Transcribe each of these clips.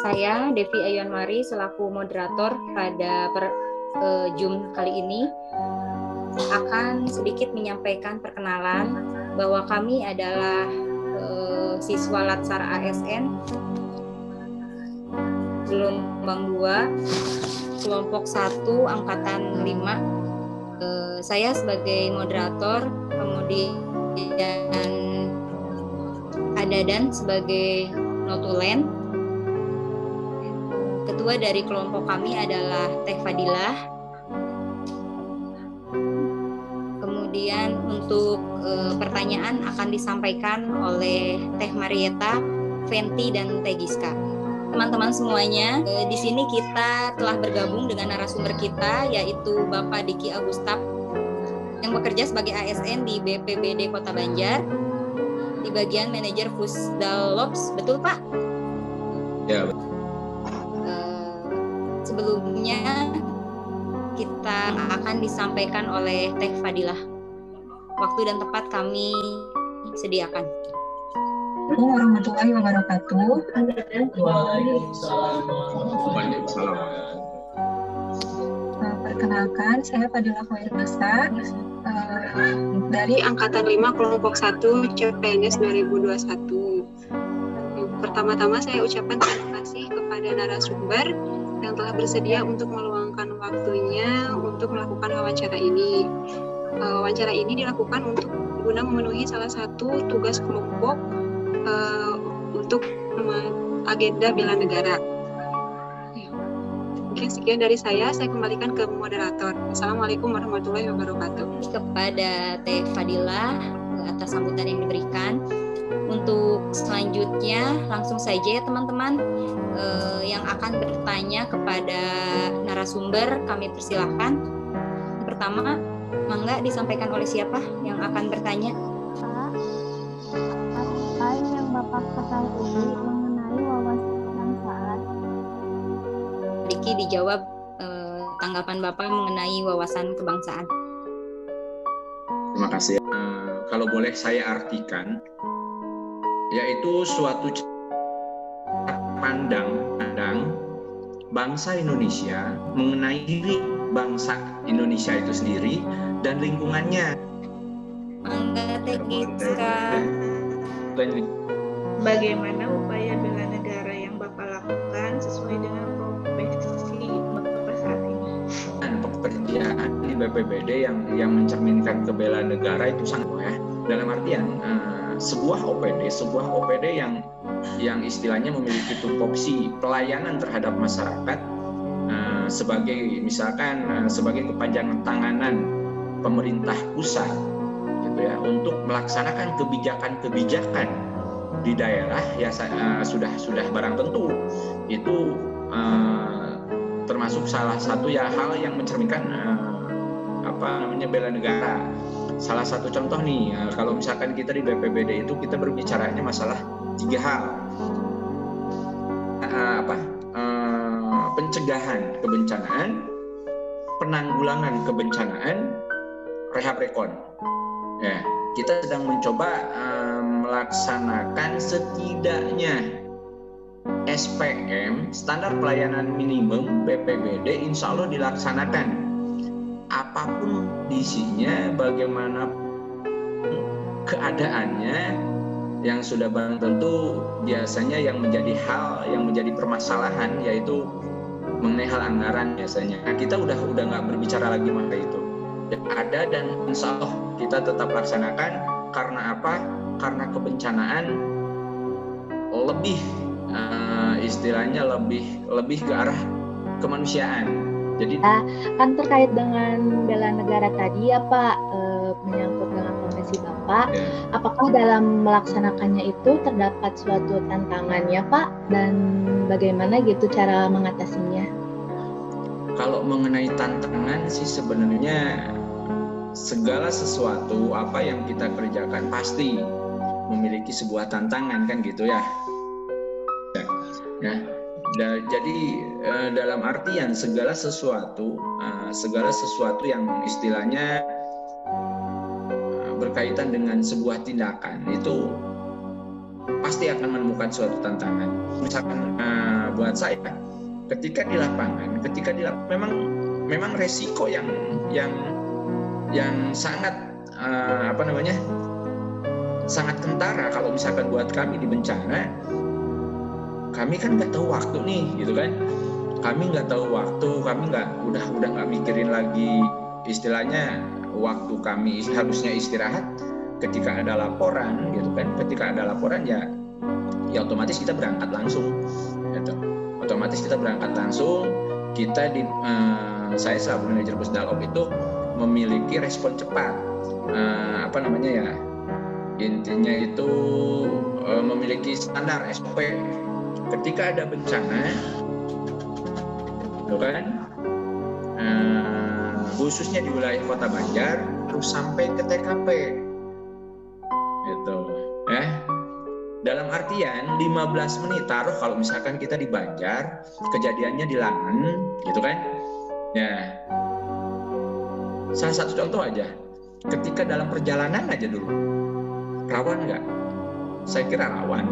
Saya Devi Ayuanmari selaku moderator pada Zoom kali ini akan sedikit menyampaikan perkenalan bahwa kami adalah siswa Latsar ASN gelombang 2 kelompok 1 angkatan 5. Saya sebagai moderator, kemudian Adadan sebagai notulen. Ketua dari kelompok kami adalah Teh Fadilah. Kemudian untuk pertanyaan akan disampaikan oleh Teh Marieta, Fenty, dan Teh Giska. Teman-teman semuanya, di sini kita telah bergabung dengan narasumber kita, yaitu Bapak Diki Agustap, yang bekerja sebagai ASN di BPBD Kota Banjar, di bagian manajer Pusdalops. Betul, Pak? Ya, betul. Sebelumnya kita akan disampaikan oleh Teh Fadilah. Waktu dan tempat kami sediakan. Assalamualaikum warahmatullahi wabarakatuh. Waalaikumsalam. Perkenalkan, saya Fadilah Khairunisa dari Angkatan 5 Kelompok 1 CPNS 2021. Pertama-tama saya ucapkan terima kasih kepada narasumber yang telah bersedia untuk meluangkan waktunya untuk melakukan wawancara ini. Wawancara ini dilakukan untuk guna memenuhi salah satu tugas kelompok untuk agenda bela negara. Mungkin sekian dari saya kembalikan ke moderator. Assalamualaikum warahmatullahi wabarakatuh. Kepada Teh Fadilah atas sambutan yang diberikan. Untuk selanjutnya langsung saja ya teman-teman yang akan bertanya kepada narasumber kami persilahkan. Pertama, mangga disampaikan oleh siapa yang akan bertanya? Pak, apa yang Bapak ketahui mengenai wawasan kebangsaan? Diki dijawab tanggapan Bapak mengenai wawasan kebangsaan. Terima kasih. Kalau boleh saya artikan, yaitu suatu pandang bangsa Indonesia mengenai diri bangsa Indonesia itu sendiri dan lingkungannya. Mangga Teh Giska. Bagaimana upaya bela negara yang Bapak lakukan sesuai dengan profesi Bapak saat ini? Dan pekerjaan di BPBD yang mencerminkan kebelaan negara itu sangat ya. Dalam artian sebuah OPD yang istilahnya memiliki tupoksi pelayanan terhadap masyarakat sebagai misalkan sebagai kepanjangan tanganan pemerintah pusat gitu ya untuk melaksanakan kebijakan di daerah ya sudah barang tentu itu termasuk salah satu ya hal yang mencerminkan bela negara. Salah satu contoh nih, kalau misalkan kita di BPBD itu kita berbicaranya masalah 3 hal. Pencegahan kebencanaan, penanggulangan kebencanaan, rehab rekon. Ya, kita sedang mencoba melaksanakan setidaknya SPM, standar pelayanan minimum BPBD, insya Allah dilaksanakan. Apapun isinya, bagaimana keadaannya, yang sudah barang tentu biasanya yang menjadi permasalahan yaitu mengenai hal anggaran biasanya. Nah, kita udah nggak berbicara lagi mengenai itu. Ada dan insya Allah kita tetap laksanakan. Karena apa? Karena kebencanaan lebih istilahnya lebih ke arah kemanusiaan. Jadi kan terkait dengan bela negara tadi ya Pak, menyangkut dengan profesi Bapak, apakah dalam melaksanakannya itu terdapat suatu tantangan ya Pak, dan bagaimana gitu cara mengatasinya? Kalau mengenai tantangan sih sebenarnya segala sesuatu apa yang kita kerjakan pasti memiliki sebuah tantangan kan gitu ya. Jadi dalam artian segala sesuatu yang istilahnya berkaitan dengan sebuah tindakan itu pasti akan menemukan suatu tantangan. Misalkan buat saya, ketika di lapangan memang resiko yang sangat sangat kentara. Kalau misalkan buat kami di bencana, kami kan nggak tahu waktu nih, gitu kan? Kami nggak tahu waktu, kami udah nggak mikirin lagi, istilahnya waktu kami harusnya istirahat. Ketika ada laporan, gitu kan? Ketika ada laporan ya otomatis kita berangkat langsung, gitu. Otomatis kita berangkat langsung. Kita saya selaku manajer Pusdalop itu memiliki respon cepat. Intinya itu memiliki standar SOP. Ketika ada bencana, kan, khususnya di wilayah Kota Banjar, harus sampai ke TKP, gitu. Dalam artian 15 menit, taruh kalau misalkan kita di Banjar, kejadiannya di Langen, gitu kan? Ya, salah satu contoh aja, ketika dalam perjalanan aja dulu, rawan nggak? Saya kira rawan.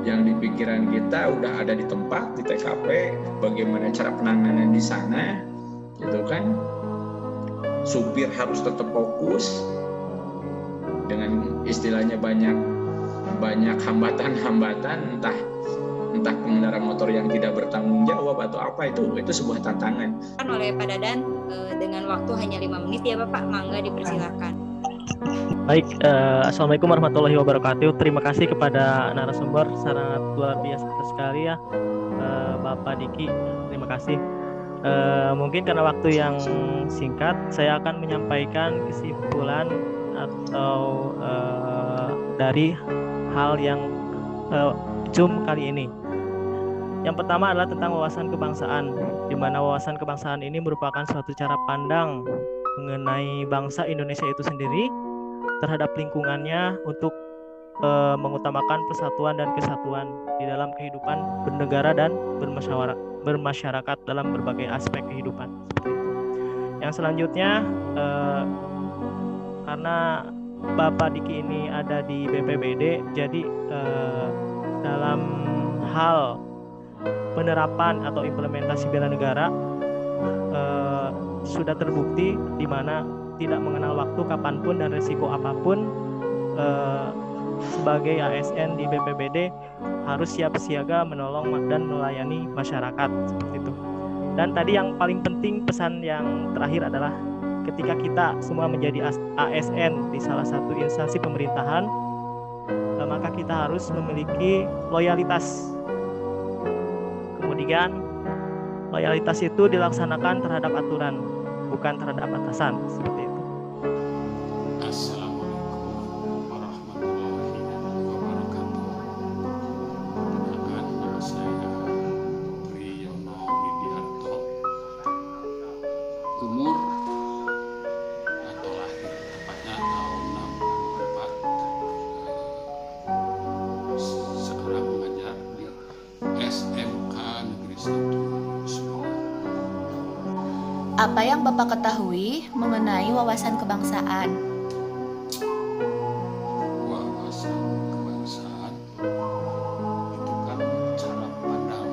Yang di pikiran kita udah ada di tempat, di TKP, bagaimana cara penanganan di sana, gitu kan? Supir harus tetap fokus dengan istilahnya banyak hambatan, entah pengendara motor yang tidak bertanggung jawab atau apa, itu sebuah tantangan. Kan oleh Pak Dadan dengan waktu hanya 5 menit ya Bapak, mangga dipersilakan. Baik, Assalamualaikum warahmatullahi wabarakatuh. Terima kasih kepada narasumber, sangat luar biasa sekali ya, Bapak Diki. Terima kasih. Mungkin karena waktu yang singkat, saya akan menyampaikan kesimpulan atau dari hal yang Zoom kali ini. Yang pertama adalah tentang wawasan kebangsaan, di mana wawasan kebangsaan ini merupakan suatu cara pandang mengenai bangsa Indonesia itu sendiri terhadap lingkungannya untuk mengutamakan persatuan dan kesatuan di dalam kehidupan bernegara dan bermasyarakat dalam berbagai aspek kehidupan. Yang selanjutnya, karena Bapak Diki ini ada di BPBD, jadi dalam hal penerapan atau implementasi bela negara sudah terbukti di mana tidak mengenal waktu kapanpun dan resiko apapun, sebagai ASN di BPBD harus siap siaga menolong dan melayani masyarakat seperti itu. Dan tadi yang paling penting, pesan yang terakhir adalah ketika kita semua menjadi ASN di salah satu instansi pemerintahan, maka kita harus memiliki loyalitas. Kemudian loyalitas itu dilaksanakan terhadap aturan, bukan terhadap atasan, seperti itu. Assalamualaikum warahmatullahi wabarakatuh. Perkenalkan, nama saya Priyono Widiarto. Umur atau lahir tepatnya tahun 64. Sekarang mengajar di SMK Negeri 1 Sumbawa. Apa yang Bapak ketahui mengenai wawasan kebangsaan? Wawasan kebangsaan itu kan cara pandang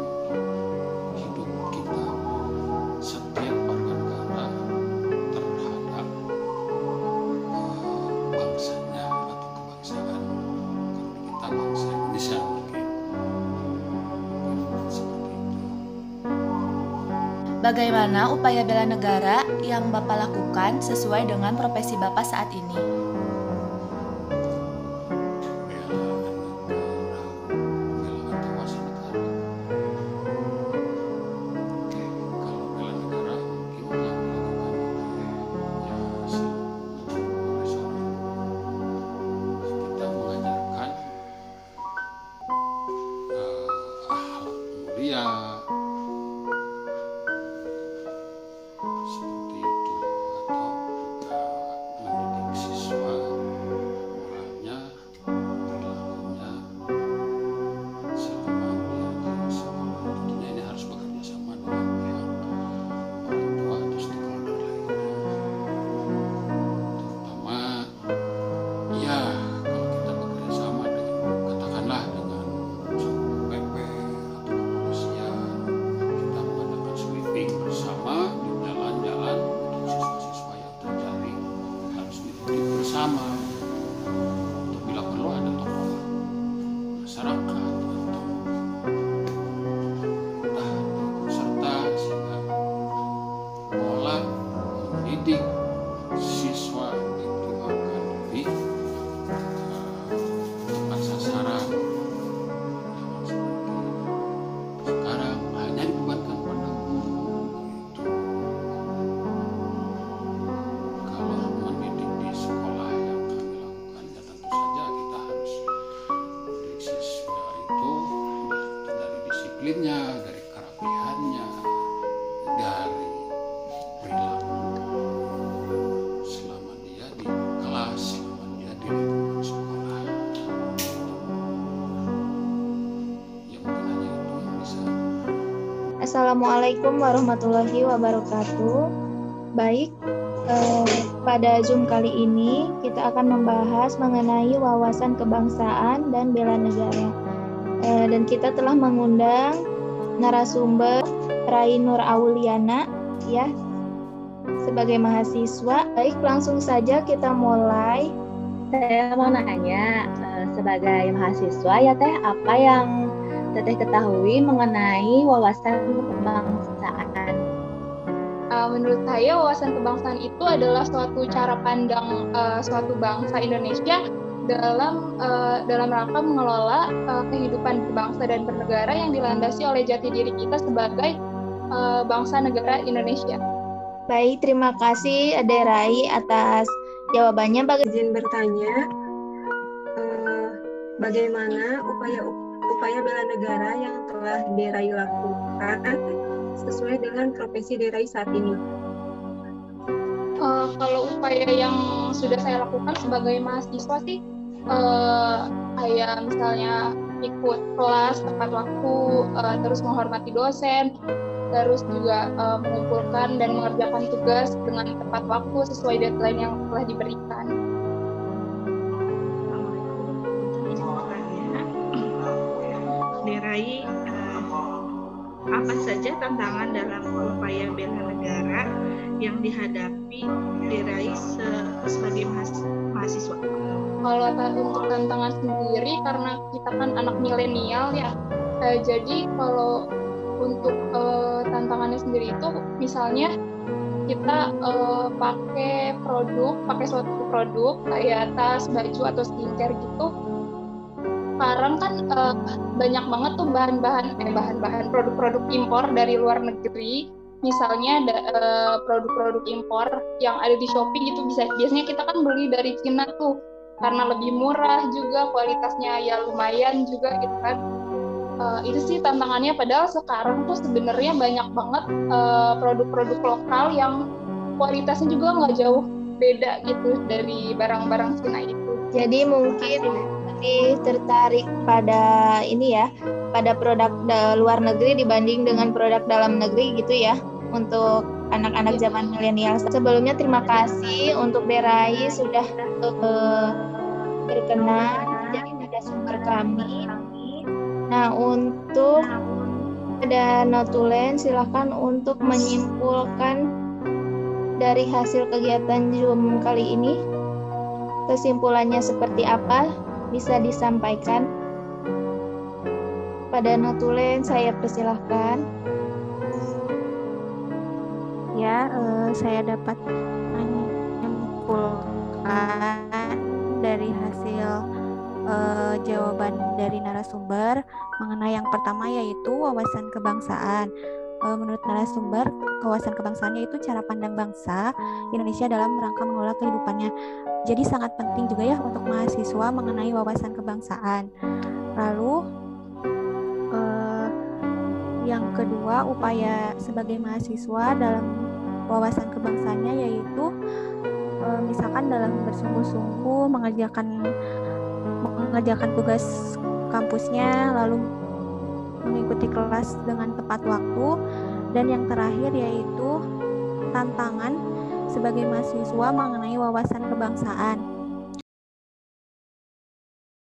hidup kita, setiap warga negara terhadap bangsanya atau kebangsaan. Kalau kita bangsa Indonesia mungkin seperti itu. Bagaimana upaya bela negara yang Bapak lakukan sesuai dengan profesi Bapak saat ini? Bela negara, bela atau wawasan negara. Oke, kalau bela negara mungkin yang dilakukan oleh seluruh profesor, kita mengajarkan akhlak mulia seperti itu, atau mendidik siswa Assalamualaikum warahmatullahi wabarakatuh. Baik, pada Zoom kali ini kita akan membahas mengenai wawasan kebangsaan dan bela negara. Dan kita telah mengundang narasumber Rai Nur Auliana ya sebagai mahasiswa. Baik, langsung saja kita mulai. Saya mau nanya, sebagai mahasiswa ya Teh, apa yang Teteh ketahui mengenai wawasan kebangsaan? Menurut saya wawasan kebangsaan itu adalah suatu cara pandang suatu bangsa Indonesia dalam rangka mengelola kehidupan berbangsa dan bernegara yang dilandasi oleh jati diri kita sebagai bangsa negara Indonesia. Baik, terima kasih Ade Rai atas jawabannya. Izin bertanya, bagaimana upaya bela negara yang telah Derai lakukan sesuai dengan profesi Derai saat ini? Kalau upaya yang sudah saya lakukan sebagai mahasiswa sih, kayak misalnya ikut kelas tepat waktu, terus menghormati dosen, terus juga mengumpulkan dan mengerjakan tugas dengan tepat waktu sesuai deadline yang telah diberikan. Derai, apa saja tantangan dalam upaya bela negara yang dihadapi Derai sebagai mahasiswa? Kalau untuk tantangan sendiri, karena kita kan anak milenial ya, jadi kalau untuk tantangannya sendiri itu misalnya kita pakai suatu produk kayak tas, baju atau skincare gitu. Sekarang kan banyak banget tuh bahan-bahan produk-produk impor dari luar negeri. Misalnya produk-produk impor yang ada di Shopee gitu, biasanya kita kan beli dari Cina tuh karena lebih murah juga, kualitasnya ya lumayan juga gitu kan. Itu sih tantangannya, padahal sekarang tuh sebenarnya banyak banget produk-produk lokal yang kualitasnya juga nggak jauh beda gitu dari barang-barang Cina itu. Jadi mungkin tertarik pada ini ya, pada produk luar negeri dibanding dengan produk dalam negeri gitu ya, untuk anak-anak zaman milenial. Sebelumnya terima kasih untuk Derai sudah berkenan menjadi narasumber kami. Nah, untuk ada notulen silahkan untuk menyimpulkan dari hasil kegiatan Zoom kali ini. Kesimpulannya seperti apa? Bisa disampaikan. Pada notulen saya persilahkan. Ya, saya dapat menyimpulkan dari hasil jawaban dari narasumber mengenai yang pertama, yaitu wawasan kebangsaan. Menurut narasumber, wawasan kebangsaan yaitu cara pandang bangsa Indonesia dalam rangka mengelola kehidupannya. Jadi sangat penting juga ya untuk mahasiswa mengenai wawasan kebangsaan. Lalu yang kedua, upaya sebagai mahasiswa dalam wawasan kebangsaannya yaitu misalkan dalam bersungguh-sungguh mengerjakan tugas kampusnya, lalu mengikuti kelas dengan tepat waktu. Dan yang terakhir yaitu tantangan sebagai mahasiswa mengenai wawasan kebangsaan.